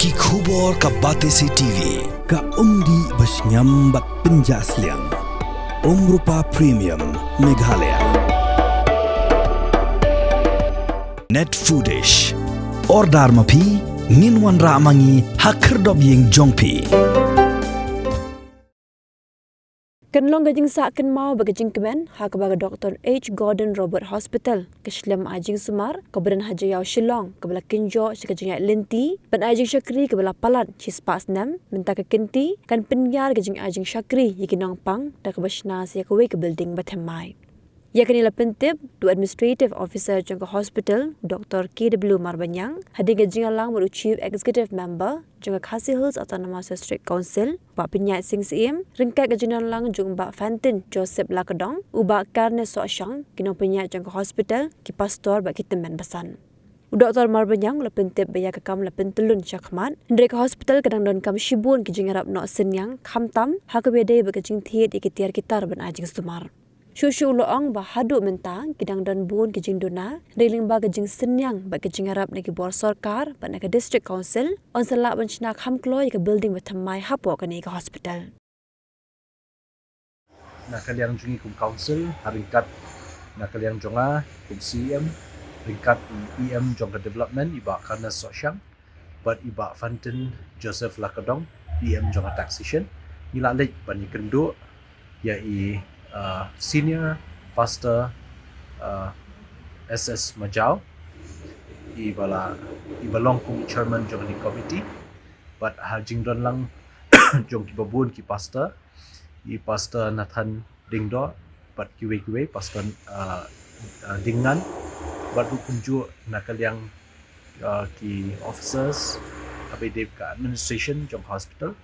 ki khubor ka Batesi TV ka umdi basnyam bat penjaslian Umrupa Premium Meghalaya Net Foodish Ordar mapi Nginwan ramangi Hakerdob ying jongpi Kenlong gajing sa ken mau bagajing kemen ha kebaga Dr. H. Gordon Robert Hospital keslam ajing Sumar kebadan Haji Yau Shillong kebala Kinjo sekajing Lenti ban ajing Syakri kebala Palat Cispas Nam minta ke Kenti kan penyar gajing ajing Syakri yikinong pang da kebashna sia kewe ke building batemai Yakanila pentip du administrative officer jangka hospital Dr. KW Marbanyang hadir gajing alang baru chief executive member jangka Khasi Hills Autonomous District Council Pak Penyat Sing Siem ringkat gajing alang jung Pak Fantin Joseph Lakadong ubak Karne Soasyang kinong penyat jangka hospital ki pastor bak kitemen basan Dr. Marbanyang la pentip baya kakam la pentelun syakmat ndrek hospital kadang don kam shibun gajing arab no senyang khamtam hakabede bagajing thiet ikitiar kitar ban ajing Sumar Shushu loong bahadu mentang kidang dan bun kijing dona reling ba kijing senyang ba kijing arab nagi bor sarkar ba naga district council on salak banchna khamkloi ke building batamai hapo kani ke hospital nakaliang jungi kum council haringkat nakaliang jonga kum CM ringkat EM jonga development iba karna sosyang but iba Fantin Joseph Lakadong EM jonga taxation nilalik bani kendo ya senior pastor SS Majau ibalong kum chairman jong ni committee but hajing don lang jong ki babun ki pastor pastor Nathan Dingdo but kiwe pastor Dingan but hukum ju nakaliang ki officers abai dep ka administration jong hospital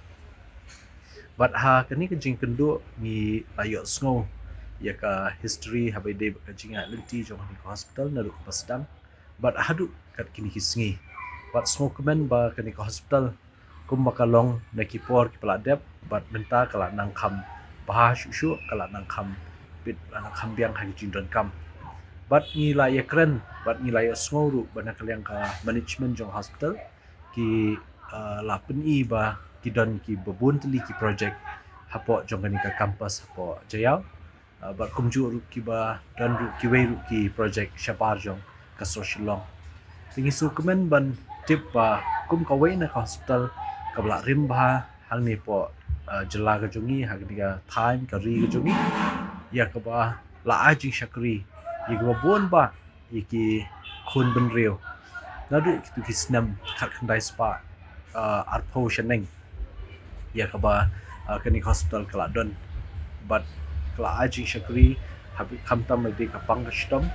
but ha kani kajing kendo ni layo snow ya ka history habai de kajing lenti jong ni hospital na lu pasdang but hadu kat kini hisngi but snow kemen ba kani hospital kum makalong na kipor ki peladep but menta kala nang kham bah shu kala nang kham bit nang kham biang ha jing don kam but ni la ya kren but ni la ya snow ru bana kaliang ka management jong hospital ki la pen I ba kidon ki babun teli ki project hapo jongani ka campus hapo jayau ba kumju ru ki ba dan ru ki wei ru ki project syapar jong ka socialong tingi su kemen ban tip ba kum ka wei na hospital ka bla rim ba hang ni po jela ka jongi ha ka time ka ri ka jongi ya ka ba la aji syakri yi ka babun ba yi ki khun ben rio nadu ki snam khat khandai spa arpo shaneng ya kaba kani hospital kala don but kala aji syakri habi khamtam mede ka pangshtom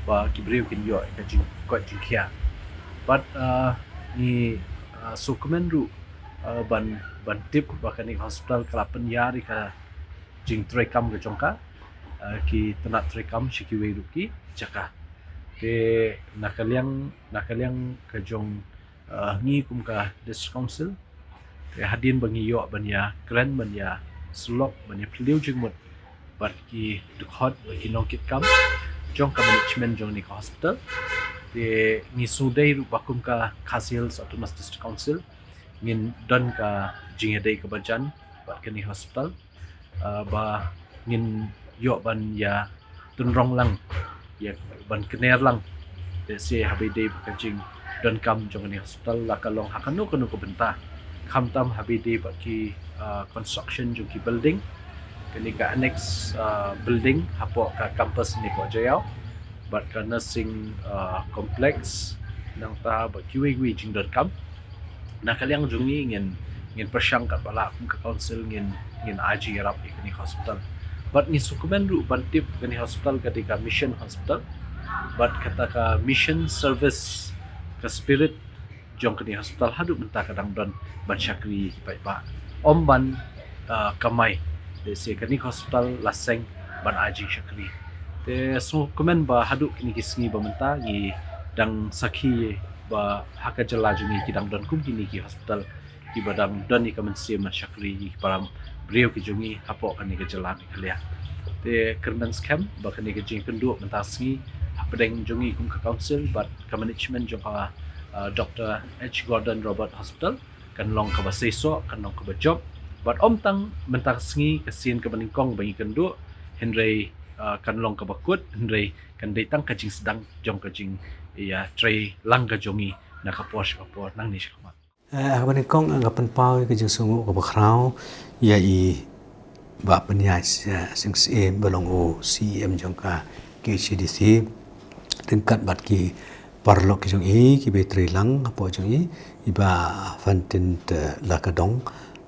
ba kibriu kin yo ka jing ko jing khia but ni sukumenru ban tip ba kani hospital kala penyari ka jing trekam ka jongka ki tanat trekam shikiwe ruki jaka ke nakaliang ka jong ngi kum ka district council hadin bangi yo banya kran banya slok banya pliu jingmut but ki dukhot ki nongkit kam jong ka management jong ni ka hospital te ni sudai ru bakum ka Khasi Hills Autonomous District Council ngin don ka jingedai ka bajan but ka ni hospital ba ngin yo ban ya tunrong lang ya ban kener lang te se habi dei ka jing don kam jong ni hospital la kalong hakanu kanu ko benta khamtam habide baki construction jong ki building kini ka annex building hapo ka campus ni po jayau but ka nursing complex nang ta baki wi jing.com nakaliang jungi ngin persyang ka bala kum ka council ngin aji rap kini hospital but ni sukumen ru bantip kini hospital ketika mission hospital but kata ka mission service ka spirit jong kini hospital hadu menta kadang don ban syakri pai pa om ban kamai de se kini hospital laseng ban aji syakri te so komen ba hadu kini kisngi ba menta ngi dang sakhi ba haka jala jungi kidang don kum kini ki hospital ki badang don ni kamen se man syakri ki param brio ki jungi hapo kani ke jala ni khalia te kerman scam ba kani ke jing kendu menta sngi pedeng jungi kum ka council but ka management jong ka Dr. H. Gordon Robert Hospital kan long ka baseso kan long ka job but om tang mentang sengi kasin ka baningkong bangi kendu henry kan long ka bakut henry kan datang ka jing sedang jong ka jing ya tray lang ka jongi na kapor nang ni shakma Kapan kong anggapan pau ke jeng sungu ke bakrau ya i ba penya sing CM belong o CM jong ka ke CDC tingkat bat ki parlok ki jong i ki betri lang apo jong i iba fantin la ka dong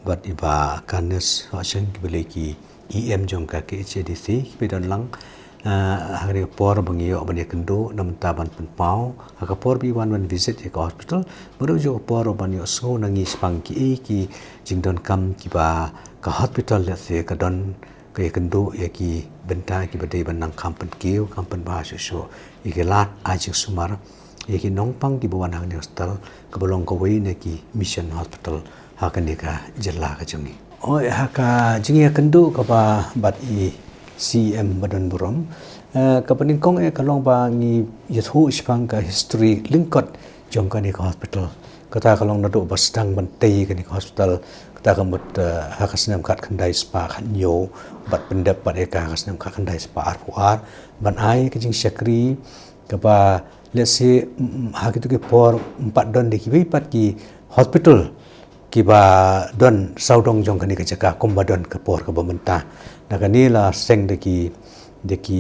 bat iba kanes ho sing ki bele ki EM jong ka ke CDC ki bedon lang hari por bangiyo bani kendo nam taban penpau akapor bi wan visit ke hospital baru jo por bani so nangi spang ki jingdon kam ki ba ka hospital le se ka don ke kendo ya ki benta ki bade banang kampen kiu kampen ba so ikelat ajing sumar ya ki nongpang ki bawan hang hospital ka bolong ko wei ne ki mission hospital ha ka ne ka jella ka jungi oi ha ka jingi kendo ka ba bat i CM Badan Burom kapaning kong kalong ba ngi yathu ispang ka history lingkot jong ka ni hospital kata kalong nado bastang bantei ka ni hospital kata kamut hakasnam kat khandai spa khanyo bat pendap bat eka hakasnam kat khandai spa arpuar ban ai ka jing syakri ka ba let's say hakitu ke por 4 don de ki pat ki hospital ki ba don saudong jong kani ka jaka kumbadon ke por ka bamenta nakani la seng de ki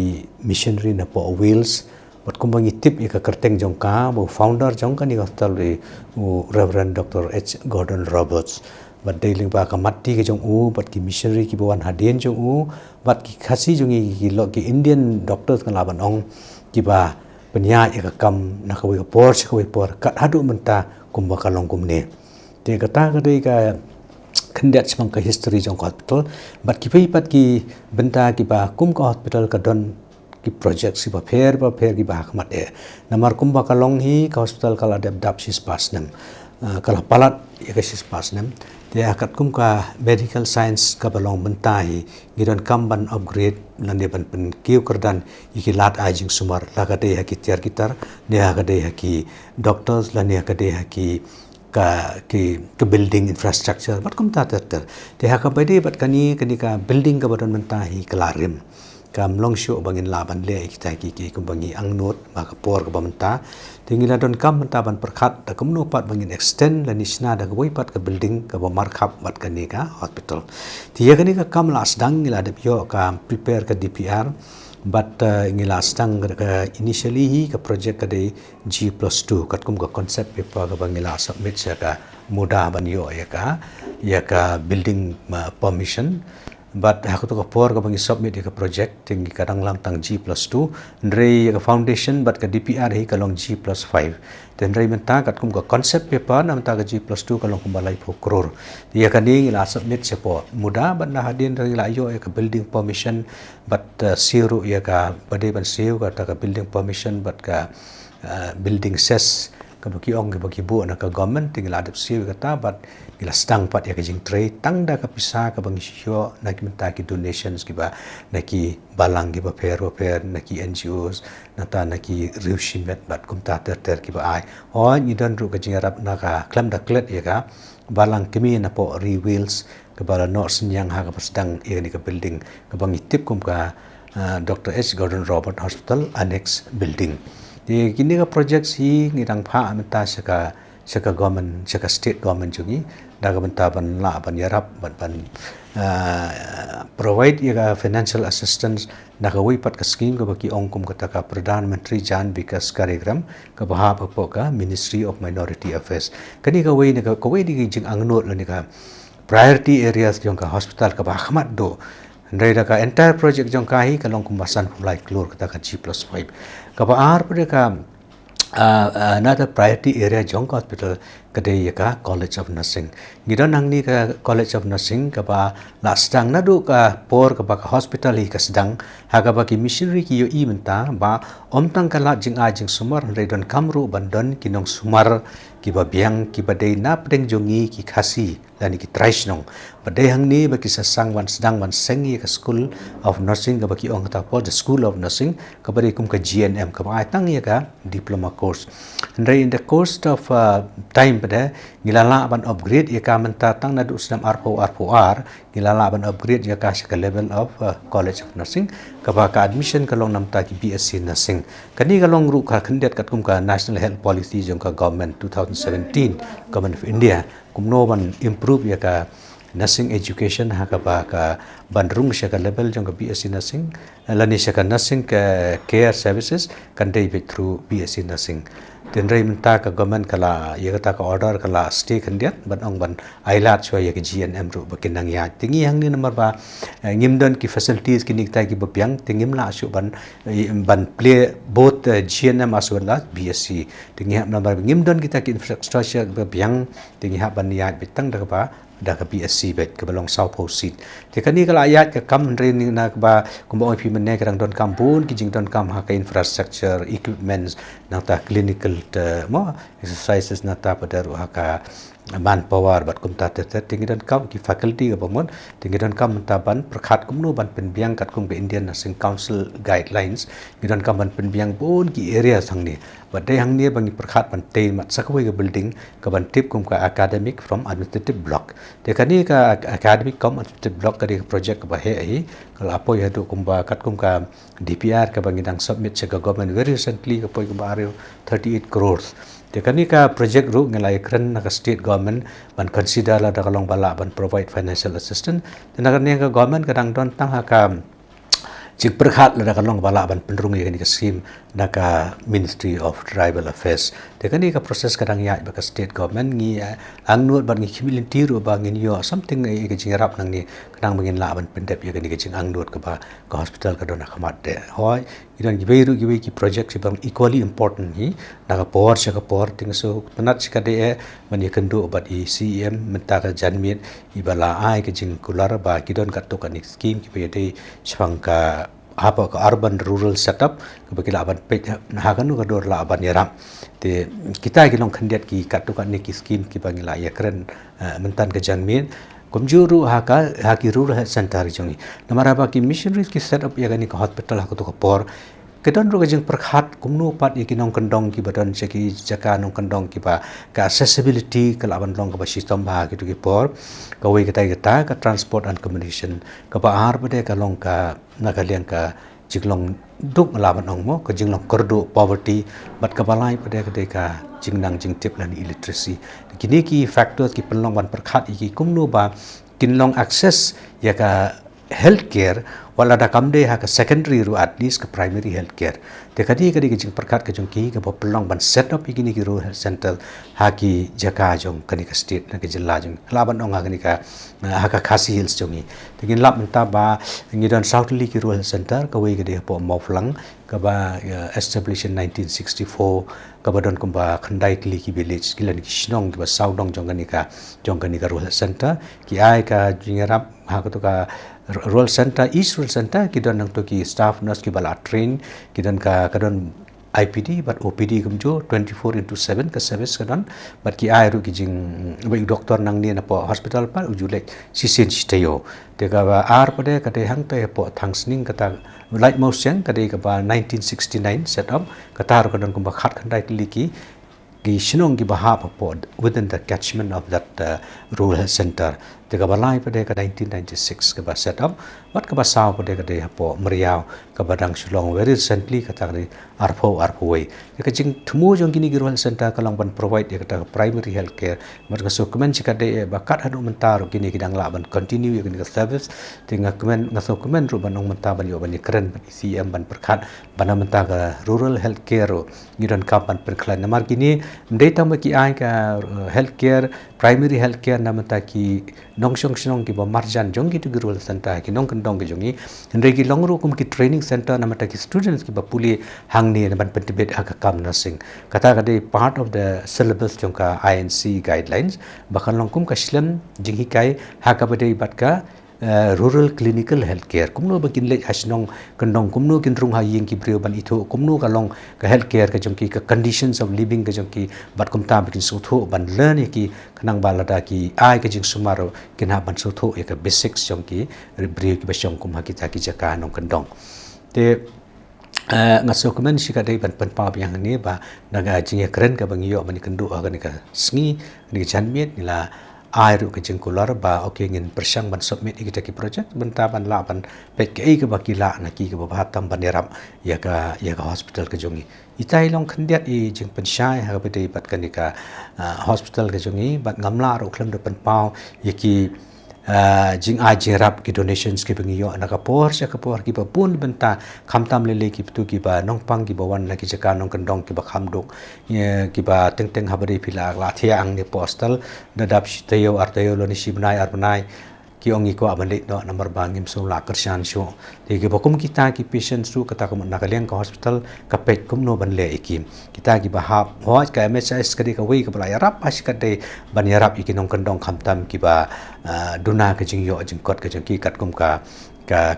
missionary na po wheels bat kumbangi tip ika kerteng jong ka bo founder jong kani hospital de Reverend Dr. H. Gordon Roberts bat dealing ba ka matti ke jong bat ki missionary ki bawan hadien jong bat ki khasi jong ki lo ki Indian doctors kan laban ong ki ba penya ika kam na ka por kat hadu menta kumba kalong kumne te kata ka de ka kendat semang ke history jong hospital bat ki pat ki benta ki ba kum ka hospital ka don ki project si ba pher ki ba khmat namar kum ba kalong hi ka hospital kala dap sis pasnem kala palat ya ka sis pasnem te akat kum ka medical science ka balong benta hi giron kamban upgrade lande ban pen kiu kerdan ikilat ajing sumar laga de ha ki tiar gitar ne ha de ha ki doctors la ne ha de ha ki ke building infrastructure bat kum ta ter te ha ka bade bat kani ka building ka badon menta hi klarim kam long show bangin laban le kita ki kum bangi angnot ma ka por ka bamenta tingila don kam menta ban perkhat da kum no pat bangin extend la nisna da goi pat ka building ka ba markhap bat kani ka hospital ti ya kani ka kam la asdang ila de yo ka prepare ka DPR but ngila stang initially hi ka project ka de G+2 kat kum ka concept paper ka bangila submit sa ka muda ban yo ya ka building permission but ha ko por ka bangi submit ka project tingi kadang lang tang G+2 ndre ka foundation but ka DPR hi ka long G+5 then ndre menta kat kum ka concept paper nam ta ka G+2 ka long kum balai 4 crore ya ka ding ila submit sa po muda ban na hadin ndre la yo ka building permission but siru ya ka bade ban siu ka ta ka building permission but ka building ses ka baki ong ka baki bu na ka government tinggal adap siu ka ta but ila stang pat ya ka jing tray tang da ka pisa ka bangi sio na ki menta ki donations ki ba na ki balang ki ba per na ki NGOs na ta na ki riushimet bat kum ta ter ki ba ai ho ni dan ru ka jing arab na ka klam da klet ya ka balang kimi na po re wheels ka bala no senyang ha ka pasdang ya ni ka building ka bangi tip kum ka Dr. H. Gordon Robert Hospital Annex Building di kini ka project si ngirang pha menta saka government saka state government jungi daga benta ban la ban yarap ban provide ya financial assistance naga wei pat ka scheme ka baki ongkum kata ka Pradhan Mantri Jan Vikas Karyagram ka baha pa ka Ministry of Minority Affairs kani ka wei di jing angnot la ni ka priority areas jong ka hospital ka ba khamat do ndai da ka entire project jong ka hi ka long kumbasan pulai klur kata ka G+5 ka ba ar pada ka another priority area jong hospital kadai ka College of Nursing ngidon hangni ka College of Nursing ka ba la sedang nadu ka por ka ba ka hospital hi ka sedang ha ka ba ki missionary ki yo i menta ba omtang ka la jing a jing sumar redon kamru bandon kinong sumar ki ba biang ki ba dei na pedeng jongi ki khasi lani ki traisnong badai hangni ba ki sasang wan sedang wan sengi ka School of Nursing ka ba ki ong ta po the School of Nursing ka ba kum ka GNM ka ba tang ya ka diploma course and in the course of time pada ngilala ban upgrade ya ka menta tang na du sedam RPOR ngilala ban upgrade ya ka sa level of College of Nursing ka ba ka admission ka long nam ta ki BSc Nursing kani ka long ru ka khandet kat kum ka National Health Policy jong ka government 2017 Government of India kumno ban improve ya ka nursing education ha ka ba ka bandrung sya ka level jong ka BSc Nursing lani sya ka nursing ka care services kan dei through BSc Nursing tenrai menta ka government kala ya ka ka order kala stay khandiat ban ong ban ailat chwa ya ka GNM ru ba kinang ya tingi hang ni number ba ngimdon ki facilities ki nikta ki bapiang tingim la su ban play both GNM as well as BSc tingi ha number ngimdon kita ki infrastructure bapiang tingi ha ban ya bitang da ba da ka BSc bet ka balong South Pole seat te kani kala ayat ka kam rin na ba kumba oi pimen ne karang don kampun ki jing don kam ha ka infrastructure equipments na ta clinical mo exercises na ta pada ha ka manpower bat kum ta te tingi don kam ki faculty ka bomon tingi don kam ta ban prakhat kumno ban pen biang kat kum ka Indian Nursing Council guidelines ngi don kam ban pen biang bon ki area sangni badai hang ni bangi prakhat ban te mat sakwe ka building ka ban tip kum ka academic from administrative block te kani ka academic com administrative block ka project ka ba he kala apo ya do kum ba kat kum ka DPR ka bangi dang submit sa government very recently ka poi kum ba 38 crores te kani ka project ru ngelai kren na ka state government ban consider la da kalong bala ban provide financial assistance te na ka government kadang don tang ha ka jik perkhat la kalong bala ban penrung ye ni ka scheme na ka Ministry of Tribal Affairs te kani ka process kadang ya ba ka state government ngi angnut ban ngi community ru ba ngi yo something e ka jing rap nang ni kadang mangin la ban pendep ye ni ka jing angnut ka ba ka hospital ka don khamat de hoi idan giberu gibe ki project si bang equally important hi na ka por cha ka por ting so panat si ka de man ye kendo bat i CEM menta ka janmit ibala ai ka jing kular ba ki don ka to ka ni scheme ki pe de swang ka apa ka urban rural setup ka bakila ban pe ha kan ka dor la ban yaram te kita ki long khandiat ki ka to ka ni ki scheme ki bangila ya kren mentan ka janmit kumjuru ha ki rural health center jongi namara ba ki missionaries ki set up ya gani ka hospital ha ko to ka por kedon ro jeng perkhat kumnu pat ikinong kendong ki badan seki jaka nong kendong ki ba ka accessibility ka laban long ka ba system ba ki tu ki por ka wei ka transport and communication ka ba ar bade ka long ka nakalian ka jiglong duk laban ong mo ka jinglong kordo poverty bat ka balai pada ka jingnang jingtip lan illiteracy kini ki factors ki penlong ban perkhat iki kumnu ba kinlong access ya ka healthcare wala da kamde ha ka secondary ru at least ka primary healthcare te kadi jing perkat ka jong ki ka pelong ban set up igini ki ru health center ha ki jaka jong kani ka state na ka jilla jong laban ong kani ka ha ka khasi hills jongi te gin lab menta ba ngi don southly ki ru health center ka wei gede po moflang ka ba established in 1964 ka ba don ko ba khandai kli ki village kilan ki shnong ki ba saudong jong kani ka ru health center ki ai ka jingarap ha ko to ka rural center east rural center ki don nang to ki staff nurse ki bala train ki don ka don IPD but OPD kumjo 24/7 ka service kadon but ki ai ru ki jing bai doctor nang ni na po hospital pa ujulek sisen chitayo te ka ba ar pade ka te hang te po thangsning kata like most yang ka de ka ba 1969 set up kata ru kadon kum ba khat khandai ki shinong ki baha po within the catchment of that rural health center te ka balai pade ka 1996 ka ba set up wat ka ba saw pade ka de po meriau ka badang sulong very recently ka ta arpo way ka jing thumu jong kini rural health center ka lang ban provide ka ta primary health care mat ka so comment ka de ba kat hadu mentar kini kidang la ban continue ka service tinga comment na so comment ru ban ong mentar ban yo ban keren ban CM ban perkhat ban mentar ka rural health care ngidan kapan perklan namar kini data ki ai ka health care primary health care namata ki nongshong ki ba marjan jong ki tu rural center ki nong kendong ki jongi ndre ki longru kum ki training center na mata ki students ki bapuli hangni na ban pentibet akakam na sing kata kade part of the syllabus jongka INC guidelines bakan longkum kaslam jinghi kai hakabade batka rural clinical healthcare kumno bakin le hasnong kandong kumno kin rung ha yeng ki brio ban itho kumno ka long ka healthcare ka jongki ka conditions of living ka jongki bat kumta bakin sutho ban learn ki kanang balada ki ai ka jing sumaro kin ha ban sutho ka basics jongki brio ki basong kum ha kita ki jaka nong kandong te ngaso kumen shi ka dei ban pan pa yang ni ba naga jing kren ka bangyo ban kendu ka ni ka sngi ni janmiet ni la ai ru ke jeng kular ba okay ngin persang ban submit kita ki project benta ban la ban pek ke ke bakila na ki ke ba tam ban yaram ya ka hospital ke jongi itai long khandiat I jeng pensyai ha be dei bat kanika hospital ke jongi bat ngamla ru khlem de pen pau ya ki jing ai jerap ki donations ki bengi yo na kapor ki ba pun benta khamtam lele ki tu ki ba nong pang ki ba wan na ki jaka nong kandong ki ba khamdok ki ba teng teng habari pila la thia ang ni postal dadap shitayo artayo lo ni shibnai arnai ki ongi ko abalik no number bangim so la kershan sho te ki bokum kita ki patient su kata ko na kaleng ka hospital ka pet kum no ban le ikim kita ki ba ha hoj ka MHS ka ka wei ka bla yarap pas ka de ban yarap ikinong kandong khamtam ki ba duna ka jing yo jing kot ka jing ki kat kum ka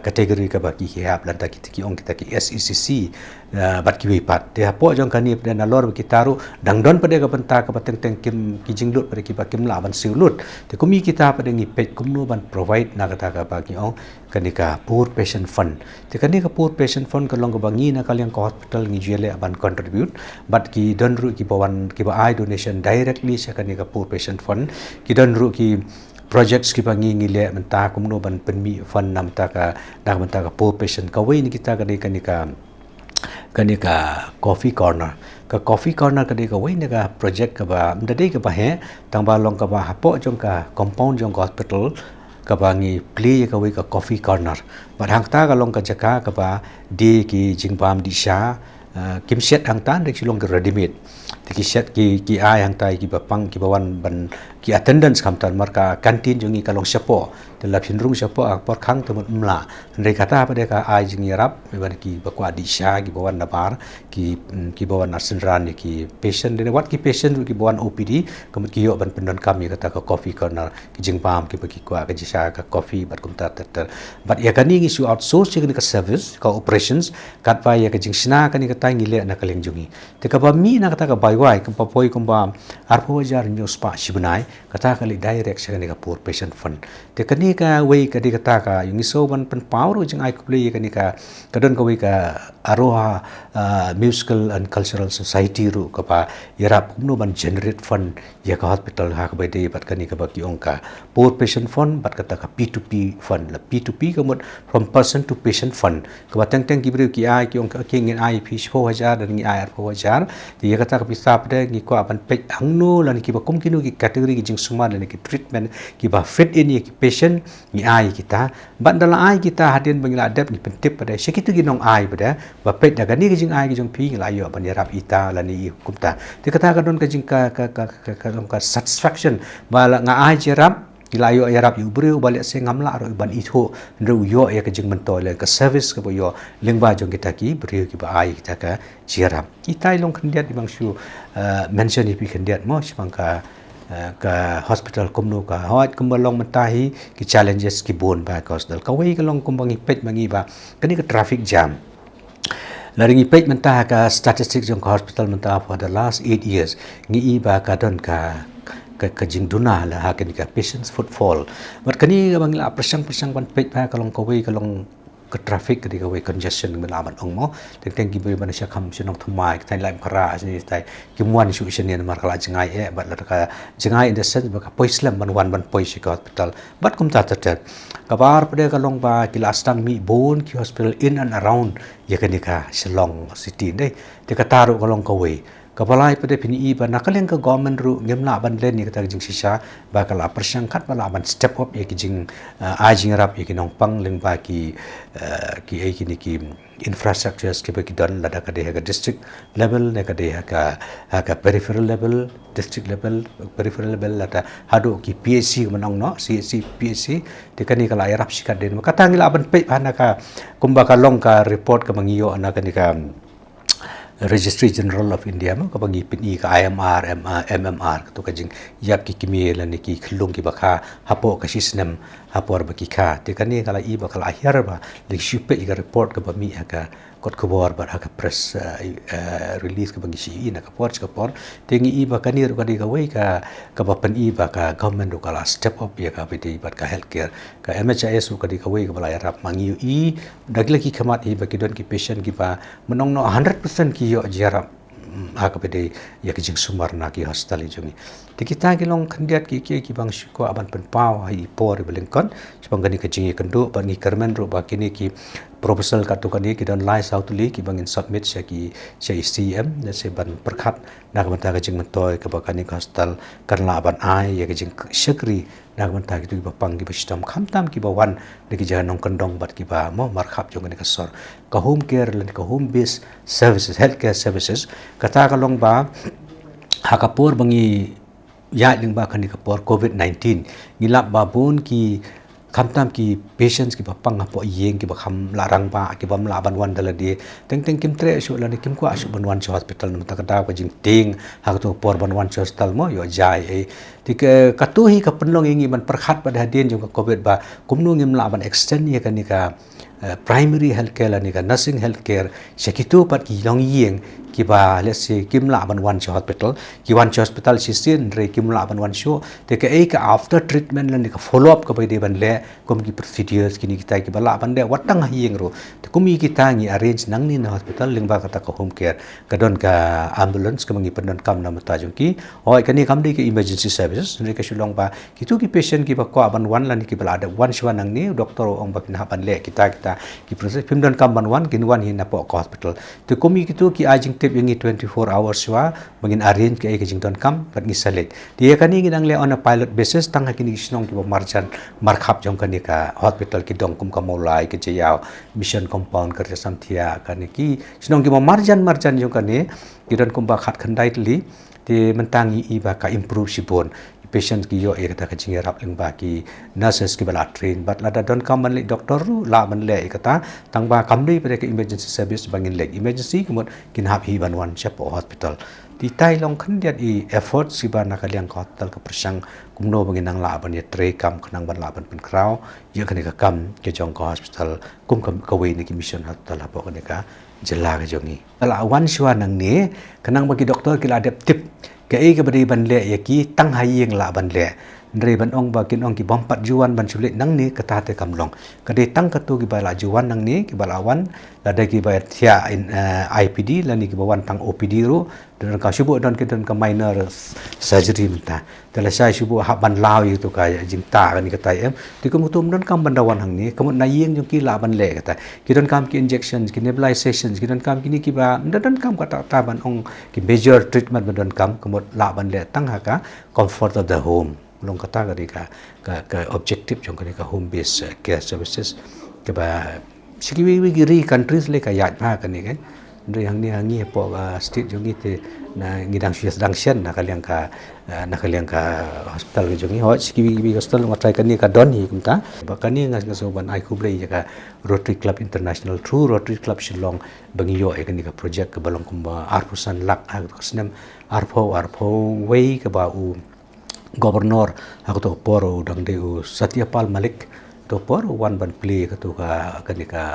kategori ka ba ki hap lanta ki ong kita ki SECC bat ki wi pat te po jong kani pada nalor ki taru dangdon pada ka benta ka pateng teng kim ki jinglut pada ki ba kim la ban siulut te kumi kita pada ngi pet kumno ban provide na kata ka ba ki ong kani ka poor patient fund te kani ka poor patient fund ka long ka bangi na kaliang ka hospital ngi jele ban contribute bat ki don ru ki bawan ki ba ai donation directly sa kani ka poor patient fund ki don ru ki projects ki pangi ngile menta kumno ban penmi fund nam ta ka dak menta ka poor patient ka wei ni kita ka kanika coffee corner ka de ka wei ni ka project ka ba mdade ka ba he tang ba long ka ba hapo jong ka compound jong hospital ka ba ngi play ka wei ka coffee corner ba hang ta ka long ka jaka ka ba de ki jingpam di sha kim set hang tan de long ka ready made ki set ki ai hang tai ki ba pang ki bawan ban ki attendance kam tan marka canteen jongi kalong sepo te la phinrung sepo ak por khang te mla re kata pa de ka ai jingi rap me ban ki ba kwa di sha ki bawan na par ki bawan arsenran ki patient de wat ki patient ki bawan OPD kam ki yo ban pendon kam ya kata ka coffee corner ki jingpam ki ba ki kwa ka jisha ka coffee bat kum ta but ya kani ngi su outsource ki ka service ka operations kat pa ya ka jing sina kani ka tai ngi le na kaleng jongi te ka ba mi na kata ka bai wai kum pa poi kum ba arpo jar news pa shibnai kata kali direct sa ka poor patient fund te kani ka wei ka di kata ka yung iso ban pan power jing ai kuple kani ka kadon ka wei ka Aroha musical and cultural society ru ka pa yarap kumno ban generate fund ya ka hospital ha ka bai de bat kani ka ba ki ong ka poor patient fund bat kata ka P2P fund la P2P ka mod from person to patient fund ka ba teng teng ki bri ki ai ki ong ka ki ngin ai pi 4000 dan ngi ai 4000 ti ya kata ka pisa pa de ngi ko ban pe angno lan ki ba kum kinu ki category ki jing suma dan ki treatment ki ba fit in ki patient ngi ai kita ban dala ai kita hadin bangila adap ni pentip pada sekitu ki nong ai pada ba pet daga ni ki jing ai ki jong pi la yo ban yarap ita la ni kumta ti kata ka don ka jing ka satisfaction ba nga ai jerap ilayo yarap yu bri balik se ngamla ro ban itho ru yo ya ka jing mentol ka service ka bo yo lingba jong kita ki bri ki ba ai kita ka jerap kita long khandiat bang shu mention ipi khandiat mo sibang ka hospital kumno ka hawat kumbalong matahi ki challenges ki bon ba ka hospital ka wei ka long kumbangi pet mangi ba kani ka traffic jam laringi pet mentah ka statistics jong hospital mentah for the last 8 years ngi ba ka don ka jing duna la ha kani ka patients footfall but kani ka bangla persang ban pet ba ka long ka wei ka long ka traffic ka wei congestion ngala man ong mo teng ki bri ban sha kham sinong thumai thai lai khara ani tai ki muan shu shen mar kala jingai e bat la ka jingai in the sense ba ka poislam ban wan ban poisi ka hospital bat kum ta tat ka bar pade ka long ba ki last time mi bon ki hospital in and around ya ka ni ka Shillong city dei te ka taru ka long ka wei kapalai pada pini ba nakaleng ka government ru ngem la ban len ni kata jing sisa ba kala persangkat bala ban step up ye ki jing ajing rap ye ki nong pang leng ba ki ai ki ni ki infrastructure ki ba ki don la da ka de ha district level ne ka de ha peripheral level district level peripheral level la ta hado ki PSC manong no CSC PSC de ka ni kala rap sikat den kata ngila ban pe ana ka kumba ka long ka report ka mangiyo ana ka ni ka Registry General of India mo kapag ipin ka IMR, MMR to kajing yap ki kimi la ni ki khulung ki bakha hapo ka system hapo ba ki kha te kani kala I ba kala hiar ba le shipe I ka report ka ba mi ka kot khobor ba ka press release ka ba gi si na ka por te ngi I ba kani ru ka di ka wei ka ba pen I ba ka government ru kala step up ya ka piti ba ka healthcare ka MHIS ru ka di ka wei ka bala rap mangi I dagla ki khamat I ba ki don ki patient ki ba menong no 100% ki yo jarap haka pede ya ki jing sumar na ki hospital jungi ti kita ki long khandiat ki bang shiko aban pen pau hai por belengkon sebang gani ka jing kendo ban ni kermen ro ba kini ki proposal ka to kani ki don lai south li ki bangin submit sya ki CM na se ban perkhat na ka mata ka jing mentoy ka ba kani hospital kan la ban ai ya ki jing shakri na ka mata ki tu ba pang ki ba sistem khamtam ki ba wan ni ki jan nong kandong bat ki ba mo markhap jong ni ka sor ka home care lan ka home based services healthcare services kata ka long ba hakapur bangi ya ling ba kani ka por COVID-19 ngilap babun ki khamtam ki patients ki bapang hapo yeng ki bakham larang ba ki bam laban wan dala di teng kim tre su la ni kim ko asu ban wan hospital nam ta ka jing ting hak to por ban wan hospital mo yo jai e tik katu hi ka penlong ingi ban perkhat pada hadin jong covid ba kumnu ngim laban extend ye kan ni ka primary healthcare la ni ka nursing healthcare sekitu pat ki long yeng ki ba let's say kim la ban wan hospital ki wan hospital si sin re kim la ban wan show te ka e ka after treatment la ni ka follow up ka ba de ban le kom ki procedures ki ni kita ki bala ban de watang hieng ro te kumi kita ngi arrange nang ni na hospital ling ba kata ka home care ka don ka ambulance ka mangi pendon kam na mata jong ki oi ka ni kam de ki emergency services re ka shulong ba ki tu ki patient ki ba ko ban wan la ni ki bala ada wan shwa nang ni doctor ong ba ki na ban le kita ki process pendon kam ban wan kin wan hi na po ko hospital te kumi ki tu ki ajing tip yang 24 hours wa mangin arrange ke jing don kam pat ngi salet dia kan ni nang le on a pilot basis tang kini snong ki marjan markhap jong kan ka hospital ki dong kum ka molai ke jayau mission compound kerja samthia kan ki snong ki marjan jong kan ni ki don kum ba khat khandai li ti mentangi I ba ka improve sibon patient ki yo e kata ka jing rap ling ba ki nurses ki bala train but la da don kam man le doctor ru la man le kata tang ba kam dei pada ke emergency service bangin le emergency kumot kin hap hi ban wan chapo hospital ti tai long khan diat I effort si ba na ka liang ka hospital ka persang kumno bangin nang la ban ye tre kam khnang ban la ban pen kraw ye khani ka kam ke jong ka hospital kum kam ka we ni ki mission hospital hapo ka ka jela ka jongi ala wan shwa nang ni kanang bagi doktor ki la adap tip ke ka bari ban le ye ki tang hayeng la ban le ndre ban ong ba kin ong ki bompat juan ban sulit nang ni kata te kamlong kade tang katu ki bala juan nang ni ki bala wan la da ki ba thia IPD la ni ki bawan tang OPD ru dan ka subu don ki don ka minor surgery mta tala sai subu ha ban law yu tu ka jing ta kan ni kata em ti ko mutum don kam bandawan hang ni kamut na yeng jong ki la ban le kata ki don kam ki injections ki nebulizations ki don kam ki ni ki ba don kam kata ta ban ong ki major treatment ban don kam kamut la ban le tang ha ka comfort of the home long kata ka objective jong ka home based care services ke ba sikiwi ri countries le ka yat ma kan ni kan ndre hangi po state jong ite na ngidang sedang sian na kaliang ka hospital jong ho sikiwi hospital ngatrai kan ni ka don hi kumta ba kan ni ngas ban ai kublei ka Rotary Club International through Rotary Club Shillong bangiyo e kan ni ka project ka balong kumba arpusan lak ha ka snem arpo wei ka ba u Gobernur aku tu poro dang deu Satyapal Malik tu poro wan ban play tu ka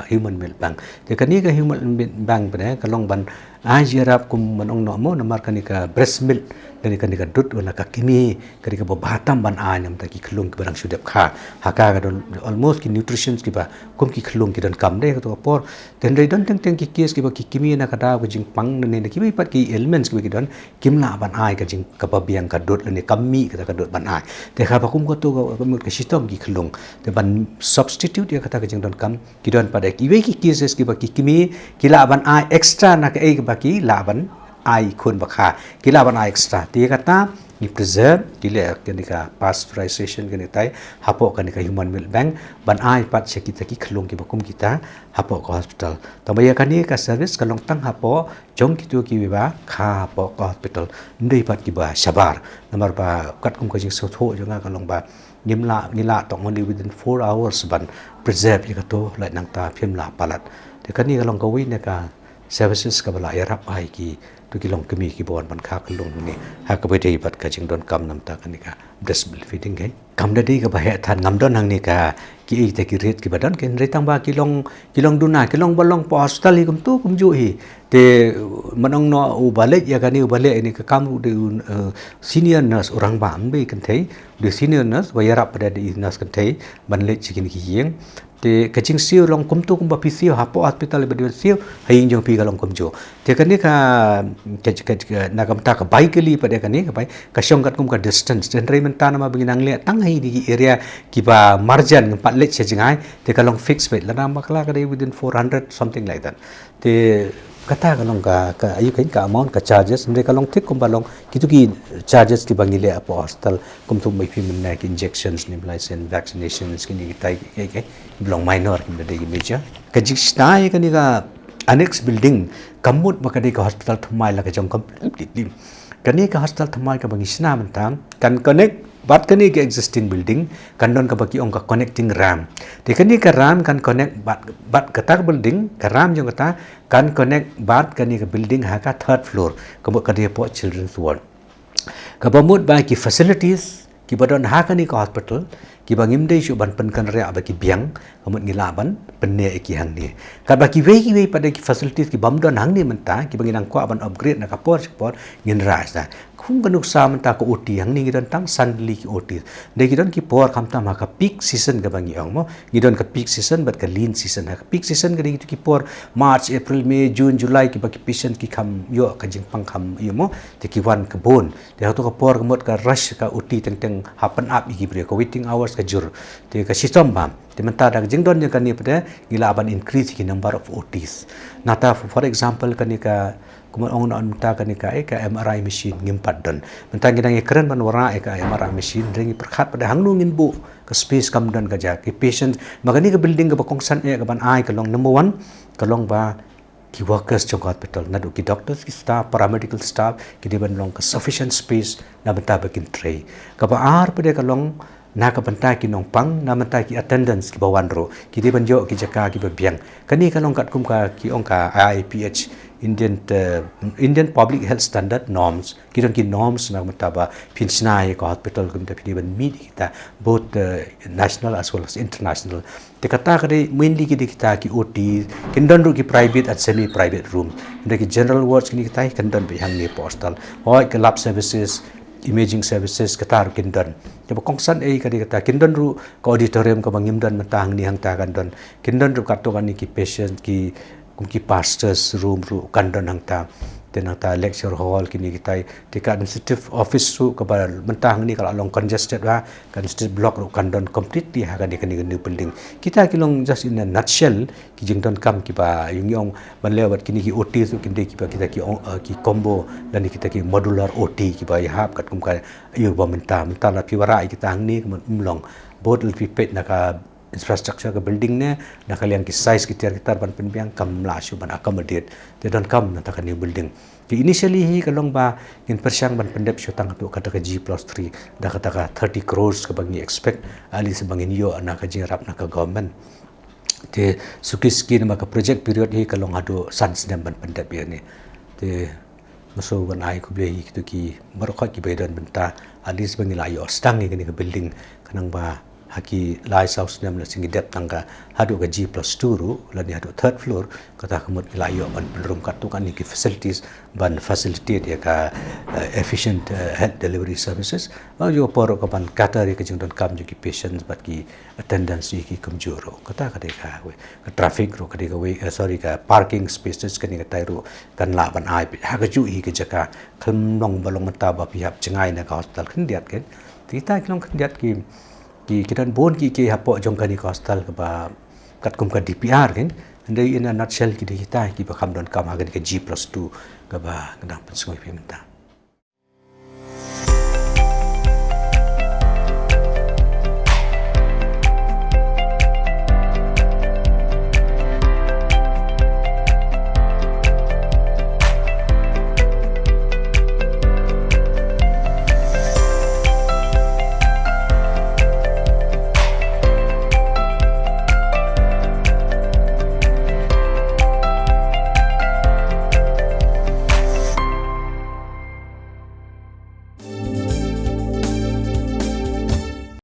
Human Milk Bank te kani ka Human Milk Bank pada kalong ban ajarap kum manong no mo namar kani ka breast milk dari kani ka dut wala ka kimi kani ka batam ban anyam ta ki khlung ki barang sudap kha haka ka don almost ki nutrition ki ba kum ki khlung ki don kam de to por ten dei don teng ki kes ki ba ki kimi na ka da ko jing pang ne ki bi pat ki elements ki don kim la ban ai ka jing ka ba biang ka dut ne kammi ka dut ban ai te kha ba kum ko to ka sistem ki khlung te ban substitute ya kata ka jing don kam ki don pada ki we ki cases ki ba ki kimi ki la ban ai extra na ka e ba ki la ban ai kun bakha kila ban ai extra ti kata ni preserve dile kenika pasteurization kenitai hapo kenika human milk bank ban ai pat kita ki khlong ki bakum kita hapo ko hospital tambaya kani ka service kalong tang hapo jong kitu ki biba kha hapo ko hospital ndei pat ki ba sabar nomor ba kat kum ko jing so tho jonga kalong ba nila tong only within 4 hours ban preserve ki to lai nang ta phim la palat te kani kalong ko wi ne ka services ka bala yarap ai ki tu ki long kemi ki bon ban kha kalong ni ha ka bede bat ka jing don kam nam ta kanika breast milk feeding kai kam da dei ka ba he than ngam don hang ni ka ki ei te ki ret ki badan ken re tang ba ki long duna ki long balong po hospital hi kum tu kum ju hi te manong no u bale ya ka ni u bale ni ka kam de senior nurse orang ba ambe kan thei de senior nurse wa yarap pada de nurse kan thei ban le chikin ki yeng te kaching siu long kum tu kum ba pisio hapo hospital be de siu haing jong pi ka long kum jo te kan ni ka nakam ta ka bike li pada kan ni ka bai ka shong kat kum ka distance den re men ta na ma binang le tang hai di area ki ba margin pat le che jingai te ka long fix bet la na makla ka de within 400 something like that te kata ka long ka ayu kain ka amount ka charges mre ka long thik kum ba long kitu ki charges ki bangile apo hospital kum tu mai phi min na ki injections ni license vaccinations ki ni tai ke belong minor ki de major ka jistai ka ni ka annex building kamut makade ka hospital thumai la ka jong completely kani ka hospital thumai ka bangi sna mantang kan connect bat kani ke existing building kan don ka baki ong ka connecting ram te kani ka ram kan connect bat kata building ka ram jong kata kan connect bat kani ka building ha ka third floor ka bo ka de po children's ward ka bamut ba ki facilities ki badon ha kani ka hospital ki bangim dei shu ban pen kan rea ba ki biang kamut ngila ban penne ki hang ni ka ba ki wei pada ki facilities ki bam don hang ni menta ki bangin ang ko ban upgrade na ka por ngin ras da khung kanuk sa menta ko oti hang ni gidan tang suddenly ki oti de gidan ki por kam ta ma ka peak season ka bangi ong mo gidan ka peak season but ka lean season ha peak season gadi ki por March April May June July ki ba ki patient ki kham yo ka jing pang kham yo mo te ki wan ka bon de ha to ka por ka mot ka rush ka oti teng happen up ki bre ka waiting hours ka jur te ka system bam te menta da jing don kan ni pada gila ban increase ki number of OTs nata for example kan ni ka kuma ong na menta kan ni ka MRI machine ngimpat don menta gidang keren ban wara ka MRI machine ring perkhat pada hangnu ngin bu ka space kam don ka ja ki patient magani ka building ka bakong san ka ban ai ka long number 1 ka long ba ki workers jong hospital na do ki doctors ki staff paramedical staff ki di ban long ka sufficient space na benta bakin tray ka ba ar pada ka long na ka banta ki nong pang na manta ki attendance ki bawan ro ki di banjo ki jaka ki biang kani ka long kat kum ka ki ong ka IPH Indian Public Health Standard norms ki norms na manta ba pinsnai ka hospital kum ta pini ban meet kita both national as well as international te kata ka de mainly ki kita ki OT kindon ru ki private at semi private room de ki general wards ki kita kindon bi hang ni postal hoi ka lab services imaging services katar kindon jabo kongsan kadi kata kindon ru ka auditorium ka bangimdan matang ni hang ta kandon kindon ru kato kan ki patient ki pastors room ru kandon hang ta tenata lecture hall kini kita tika administrative office su ka mentang ni kalau long congested wa congested block ru kandon completely ha kani new building kita kilong just in a nutshell ki jington kam ki ba yung ban lewat kini ki OT su kinde ki ba kita ki combo dan kita ki modular OT ki ba hap kat kum ka yu ba menta la piwara kita hang ni umlong both lebih pet naka infrastructure ke building ne na kalian ki size ki tiar ban penbiang kam la shu ban accommodate they don't come na ta new building ki initially hi kalong ba in persyang ban pendep shu tang tu kata ka G+3 da kata ka 30 crores ka bangi expect ali sebangin yo na ka jirap na ka government te sukis ki na ka project period hi kalong adu sans dem ban pendep ya ni te maso ban ai ku ble hi tu ki barokha ki bedan benta ali sebangin la yo stang ni ka building kanang ba haki lai house nam la singi dep tangga hadu ga G+2 ru la ni hadu third floor kata kemut ilayo ban belum katu kan ki facilities ban facilitate ya ka efficient health delivery services ba yo por ko ban kata ri ke jingdon kam ju ki patients bat ki attendance ki kamjoro kata ka we ka traffic ro ka we sorry ka parking spaces kan ka tairu kan la ban ai ha ka ju hi ke jaka khlong balong mata ba pi hap chengai na ka hospital khindiat ken kita klong khindiat ki kidan bon ki ke hapo jong kani hostel ka ba kat kum ka DPR kan Andai in a nutshell kita kita ki bakam don kam hagan ke G+2 ka ba ngdang pensungoi pimenta.